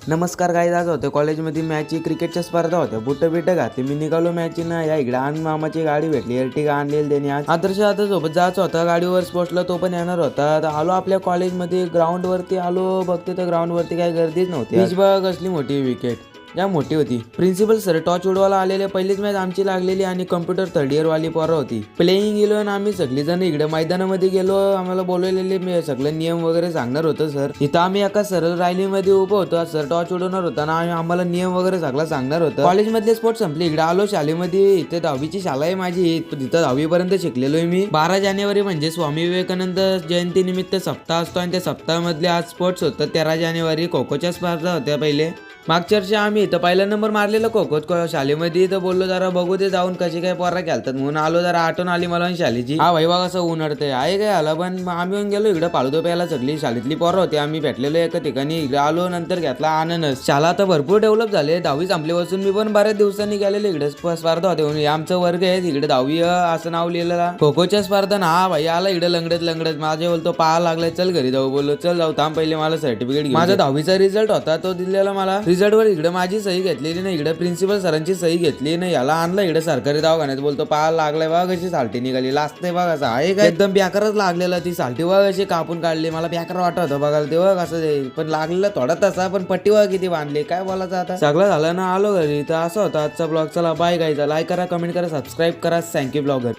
नमस्कार गाईज, आज होते कॉलेजमध्ये मॅच क्रिकेटच्या स्पर्धा होत्या. बुट बिट घातली, मी निघालो मॅच ना. या इकडे आणि मामाची गाडी भेटली, एर्टिगा आणलेली त्यांनी. आज आदर्श आता सोबत जायचं होता, गाडीवर पोहोचला, तो पण येणार होता. तर आलो आपल्या कॉलेजमध्ये, ग्राउंड वरती आलो. बघते तर ग्राउंड वरती काही गर्दीच नव्हती. पिच बघ कसली मोठी, विकेट या मोठी होती. प्रिन्सिपल सर टॉच उडवायला आलेले. पहिलीच मॅच आमची लागलेली आणि कम्प्युटर थर्ड इयर वाली पोरं होती. प्लेइंग गेलो आणि आम्ही सगळी जण इकडे मैदानामध्ये गेलो. आम्हाला बोलवलेले, सगळं नियम वगैरे सांगणार होतं सर. इथं आम्ही एका सरळ रॅलीमध्ये उभं होतो. सर टॉच उडवणार होता ना, आम्हाला नियम वगैरे सगळं सांगणार होतं. कॉलेजमधले स्पोर्ट संपले, इकडे आलो शाळेमध्ये. इथे 10वीची शाळा आहे माझी. तिथं 10वी पर्यंत शिकलेलो आहे मी. 12 जानेवारी म्हणजे स्वामी विवेकानंद जयंती निमित्त सप्ताह असतो आणि त्या सप्ताहामधले आज स्पोर्ट्स होतं. 13 जानेवारी खो-खोच्या स्पर्धा होत्या पहिले. मागच्या वर्षी आम्ही इथं पहिला नंबर मारलेला खो-खो शाळेमध्ये. तर बोललो जरा बघू ते जाऊन कशी काय पोरा खेळतात म्हणून आलो. जरा आठवण आली मला शाळेची. हा भाई बघा, असं उन्हाळतंय आहे काय आला. पण आम्ही येऊन गेलो इकडे पाळतो प्यायला. सगळी शाळेतली पोरं होती, आम्ही भेटलेलो एका ठिकाणी. इकडे आलो, नंतर घेतला आनंदच. शाळा आता भरपूर डेव्हलप झाले. 10वी संपल्यापासून मी पण बऱ्याच दिवसांनी गेलेलो इकडे स्पर्धा होते. आमचं वर्ग आहे इकडे 10वी असं नाव लिहिलेला. खो-खोच्या स्पर्धा ना. हा भाई आला इकडे लंगडत माझे बोलतो पाहा लागलाय, चल घरी जाऊ. बोललो चल जाऊ, थांब पहिले मला सर्टिफिकेट घे. माझा 10वीचा रिझल्ट होता, तो दिलेला मला. रिझल्ट वर इकडे माझी सही घेतलेली नाही, इकडे प्रिन्सिपल सरांची सही घेतली नाही. याला आणलं इकडे सरकारी दवाखान्यात. बोलतो पाहा लागलाय बघ, कशी साल्टी निघाली. लास्ट बघ असं आहे का, एकदम बेकारच लागलेला. ती साल्टी बघ अशी कापून काढली. मला बेकार वाटत होतं बघायला ते बघ असं. पण लागलेलं थोडा तसा, पण पट्टी बघ किती बांधली. काय बोलायचं आता, सगळं झालं ना, आलो घरी. तर असं होतं आजचा ब्लॉग. चला बाय गाईज, लाईक करा, कमेंट करा, सबस्क्राईब करा. Thank you blogger.